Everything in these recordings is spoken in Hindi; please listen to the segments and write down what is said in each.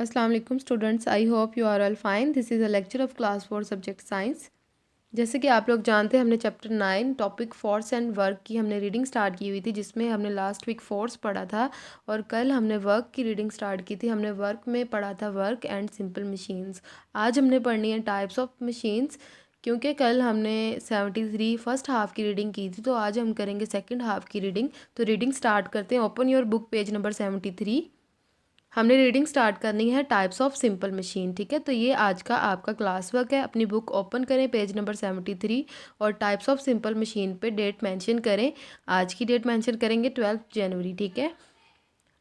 अस्सलाम वालेकुम students, I hope you are all fine. This is a lecture of class 4 subject science. जैसे कि आप लोग जानते हैं, हमने chapter 9 topic force and work की हमने रीडिंग स्टार्ट की हुई थी, जिसमें हमने लास्ट वीक फोर्स पढ़ा था और कल हमने वर्क की रीडिंग स्टार्ट की थी। हमने वर्क में पढ़ा था वर्क एंड सिंपल मशीन्स। आज हमने पढ़नी है टाइप्स ऑफ मशीन्स, क्योंकि कल हमने 73 फर्स्ट हाफ की रीडिंग की थी, तो आज हम करेंगे सेकेंड हाफ की रीडिंग। तो रीडिंग स्टार्ट करते हैं। Open your book page number 73। हमने रीडिंग स्टार्ट करनी है टाइप्स ऑफ सिंपल मशीन। ठीक है, तो ये आज का आपका क्लास वर्क है। अपनी बुक ओपन करें, पेज नंबर 73 और टाइप्स ऑफ सिंपल मशीन पे डेट मेंशन करें। आज की डेट मेंशन करेंगे 12 जनवरी। ठीक है,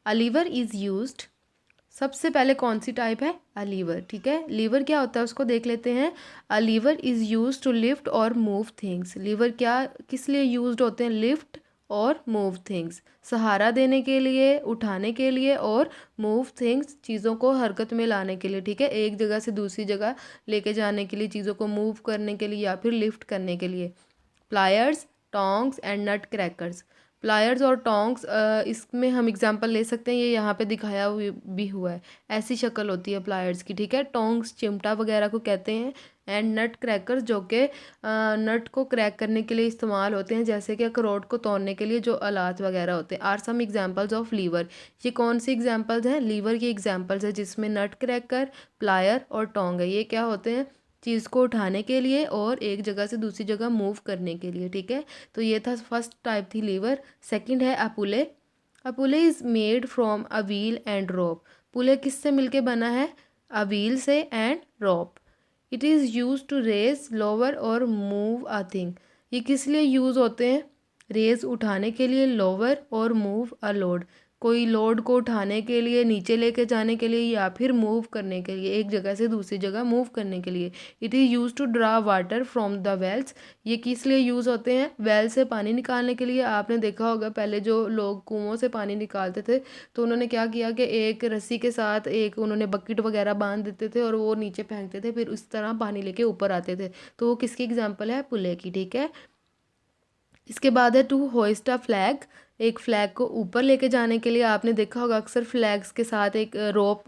अ लीवर इज़ यूज्ड। सबसे पहले कौन सी टाइप है? A lever. ठीक है, लीवर क्या होता है उसको देख लेते हैं। A lever is use to lift और मूव थिंग्स। लीवर क्या किस लिए यूज्ड होते हैं? लिफ्ट और मूव थिंग्स, सहारा देने के लिए, उठाने के लिए, और मूव थिंग्स, चीज़ों को हरकत में लाने के लिए। ठीक है, एक जगह से दूसरी जगह लेके जाने के लिए, चीज़ों को मूव करने के लिए या फिर लिफ्ट करने के लिए। Pliers, tongs and nutcrackers. Pliers और टोंग्स, इसमें हम एग्जांपल ले सकते हैं। ये यहाँ पे दिखाया भी हुआ है, ऐसी शक्ल होती है प्लायर्स की। ठीक है, टोंग्स चिमटा वगैरह को कहते हैं, एंड नट क्रैकर्स जो कि नट को क्रैक करने के लिए इस्तेमाल होते हैं, जैसे कि अखरोट को तोड़ने के लिए जो आलात वगैरह होते हैं। Are some examples of lever. ये कौन सी एग्जांपल्स हैं? लीवर की एग्जांपल्स है, जिसमें नट क्रैकर, प्लायर और टोंग है। ये क्या होते हैं? चीज़ को उठाने के लिए और एक जगह से दूसरी जगह मूव करने के लिए। ठीक है, तो ये था फर्स्ट टाइप थी लीवर। सेकंड है a pulley. A pulley is made from a wheel and rope. Pulley किससे मिलके बना है? अ व्हील से and rope. It is use to raise, lower और मूव अ थिंग। ये किस लिए यूज़ होते हैं? रेज उठाने के लिए, लोअर और मूव अ लोड, कोई लोड को उठाने के लिए, नीचे लेके जाने के लिए, या फिर मूव करने के लिए, एक जगह से दूसरी जगह मूव करने के लिए। It is use to draw water from the wells. ये किस लिए यूज़ होते हैं? वेल से पानी निकालने के लिए। आपने देखा होगा पहले जो लोग कुओं से पानी निकालते थे, तो उन्होंने क्या किया कि एक रस्सी के साथ एक उन्होंने बकेट वगैरह बांध देते थे और वो नीचे फेंकते थे, फिर उस तरह पानी लेके ऊपर आते थे। तो वो किसकी एग्जाम्पल है? पुले की। ठीक है, इसके बाद है टू होइस्ट अ फ्लैग। एक फ्लैग को ऊपर लेके जाने के लिए आपने देखा होगा अक्सर फ्लैग्स के साथ एक रोप,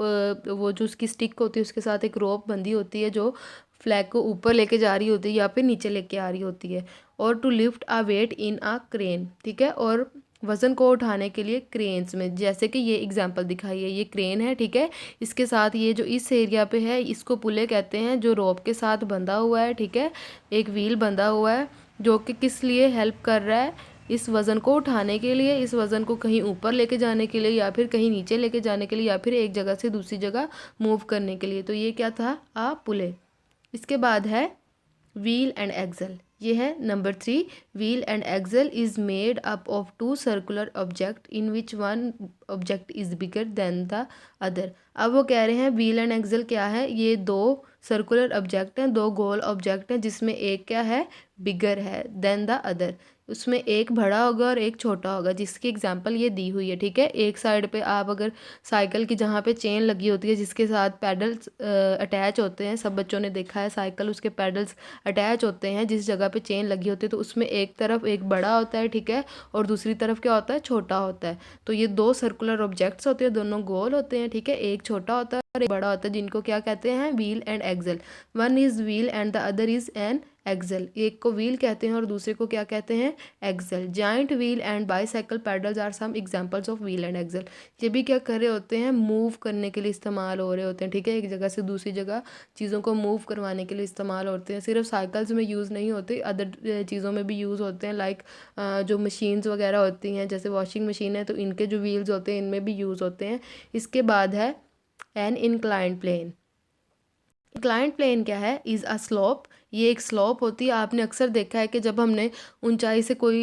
वो जो उसकी स्टिक होती है उसके साथ एक रोप बंधी होती है, जो फ्लैग को ऊपर लेके जा रही होती है या फिर नीचे लेके आ रही होती है। और to lift a weight in a crane. ठीक है, और वज़न को उठाने के लिए क्रेन्स में, जैसे कि ये एग्जांपल दिखाई है, ये क्रेन है। ठीक है, इसके साथ ये जो इस एरिया पे है इसको पुले कहते हैं, जो रोप के साथ बंधा हुआ है। ठीक है, एक व्हील बंधा हुआ है जो कि किस लिए हेल्प कर रहा है? इस वज़न को उठाने के लिए, इस वज़न को कहीं ऊपर लेके जाने के लिए या फिर कहीं नीचे लेके जाने के लिए या फिर एक जगह से दूसरी जगह मूव करने के लिए। तो ये क्या था? आ पुले। इसके बाद है व्हील एंड एक्सल। ये है number 3। Wheel and axle is made up of two circular object in which one object is bigger than the other. अब वो कह रहे हैं व्हील एंड एक्सल क्या है? ये दो सर्कुलर ऑब्जेक्ट हैं, दो गोल ऑब्जेक्ट हैं, जिसमें एक क्या है? बिगर है देन द अदर। उसमें एक बड़ा होगा और एक छोटा होगा, जिसकी एग्जांपल ये दी हुई है। ठीक है, एक साइड पे आप अगर साइकिल की जहाँ पे चेन लगी होती है जिसके साथ पैडल्स अटैच होते हैं, सब बच्चों ने देखा है साइकिल, उसके पैडल्स अटैच होते हैं जिस जगह पे चेन लगी होती है, तो उसमें एक तरफ एक बड़ा होता है। ठीक है, और दूसरी तरफ क्या होता है? छोटा होता है। तो ये दो सर्कुलर ऑब्जेक्ट्स होते हैं, दोनों गोल होते हैं। ठीक है, एक छोटा होता है और एक बड़ा होता है, जिनको क्या कहते हैं? Wheel and axle. One is wheel and the other is an axle. एक को व्हील कहते हैं और दूसरे को क्या कहते हैं? Axle. Giant wheel and bicycle pedals are some examples of wheel and axle. ये भी क्या कर रहे होते हैं? मूव करने के लिए इस्तेमाल हो रहे होते हैं। ठीक है, एक जगह से दूसरी जगह चीज़ों को मूव करवाने के लिए इस्तेमाल होते हैं। सिर्फ साइकिल्स में यूज़ नहीं होते, अदर चीज़ों में भी यूज़ होते हैं। लाइक जो मशीन्स वगैरह होती हैं, जैसे वॉशिंग मशीन है, तो इनके जो व्हील्स होते हैं इनमें भी यूज़ होते हैं। इसके बाद है an inclined plane. Inclined plane क्या है? Is a slope. ये एक स्लोप होती है। आपने अक्सर देखा है कि जब हमने ऊंचाई से कोई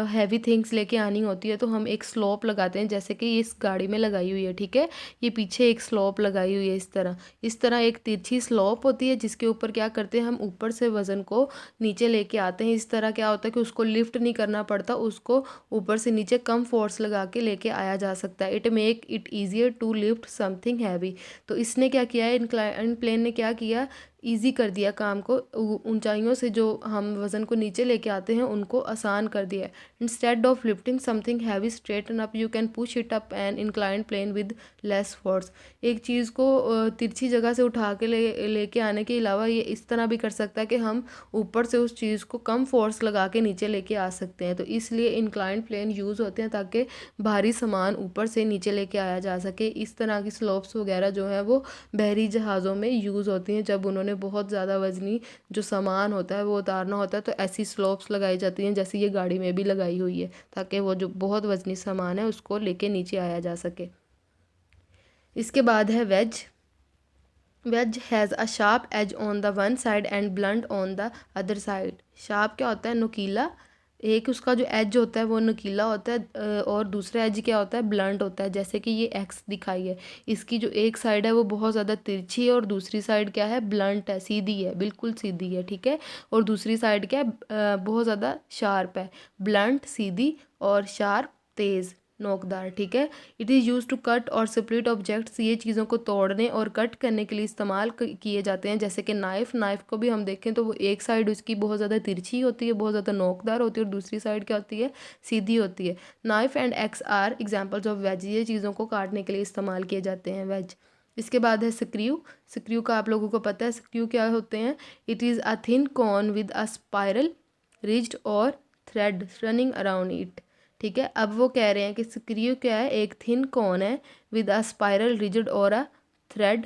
हैवी थिंग्स लेके आनी होती है तो हम एक स्लोप लगाते हैं, जैसे कि इस गाड़ी में लगाई हुई है। ठीक है, ये पीछे एक स्लोप लगाई हुई है इस तरह एक तिरछी स्लोप होती है, जिसके ऊपर क्या करते हैं? हम ऊपर से वज़न को नीचे लेके आते हैं। इस तरह क्या होता है कि उसको लिफ्ट नहीं करना पड़ता, उसको ऊपर से नीचे कम फोर्स लगा के लेके आया जा सकता है। It make it easier to lift something heavy. तो इसने क्या किया है? इंक्लाइंड प्लेन ने क्या किया? ईज़ी कर दिया काम को, ऊंचाइयों से जो हम वज़न को नीचे लेके आते हैं उनको आसान कर दिया है। Instead of lifting something heavy straighten up you can push it up an inclined plane with less force. एक चीज़ को तिरछी जगह से उठा के लेके आने के अलावा ये इस तरह भी कर सकता है कि हम ऊपर से उस चीज़ को कम फोर्स लगा के नीचे लेके आ सकते हैं। तो इसलिए इंक्लाइंड प्लेन यूज़ होते हैं ताकि भारी सामान ऊपर से नीचे लेके आया जा सके। इस तरह की स्लोप्स वगैरह जो है वो बहरी जहाज़ों में यूज़ होती हैं जब उन्होंने बहुत ज़्यादा वज़नी जो सामान होता है वो उतारना होता है, तो ऐसी स्लोप्स लगाई जाती हैं जैसे ये गाड़ी में भी लगाई हुई है, ताकि वो जो बहुत वज़नी सामान है उसको लेके नीचे आया जा सके। इसके बाद है wedge. Wedge has a sharp edge on the one side and blunt on the other side. Sharp क्या होता है? नुकीला। एक उसका जो एज होता है वो नुकीला होता है और दूसरा एज क्या होता है? ब्लंट होता है। जैसे कि ये एक्स दिखाई है, इसकी जो एक साइड है वो बहुत ज़्यादा तिरछी है और दूसरी साइड क्या है? ब्लंट है, सीधी है, बिल्कुल सीधी है, ठीक है। और दूसरी साइड क्या है? बहुत ज़्यादा शार्प है। ब्लंट सीधी और शार्प तेज़, नोकदार, ठीक है। It is use to cut or split objects. ये चीज़ों को तोड़ने और कट करने के लिए इस्तेमाल किए जाते हैं। जैसे कि नाइफ़ को भी हम देखें तो वो एक साइड उसकी बहुत ज़्यादा तिरछी होती है, बहुत ज़्यादा नोकदार होती है, और दूसरी साइड क्या होती है? सीधी होती है। Knife and axe are examples of wedge. ये चीज़ों को काटने के लिए इस्तेमाल किए जाते हैं वेज। इसके बाद है स्क्रू। स्क्रू का आप लोगों को पता है स्क्रू क्या होते हैं? It is a thin cone with a spiral ridged or thread running around it, ठीक है। अब वो कह रहे हैं कि स्क्रू क्या है? एक थिन कॉन है विद अ स्पाइरल रिजिड और अ थ्रेड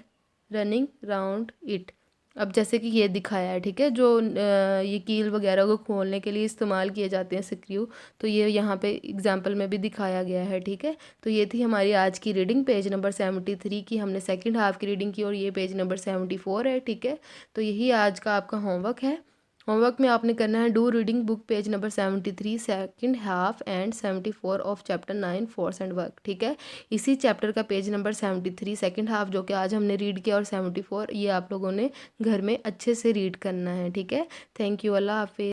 रनिंग राउंड इट। अब जैसे कि ये दिखाया है, ठीक है, जो ये कील वगैरह को खोलने के लिए इस्तेमाल किए जाते हैं स्क्रू, तो ये यहाँ पे एग्जांपल में भी दिखाया गया है, ठीक है। तो ये थी हमारी आज की रीडिंग, पेज नंबर 73 की हमने सेकंड हाफ की रीडिंग की, और ये पेज नंबर 74 है, ठीक है। तो यही आज का आपका होमवर्क है। होमवर्क में आपने करना है do reading book page number 73 second half and 74 of chapter 9 force and work, ठीक है। इसी चैप्टर का पेज नंबर 73 सेकंड हाफ जो कि आज हमने रीड किया, और 74 ये आप लोगों ने घर में अच्छे से रीड करना है, ठीक है। थैंक यू, अल्लाह हाफिज़।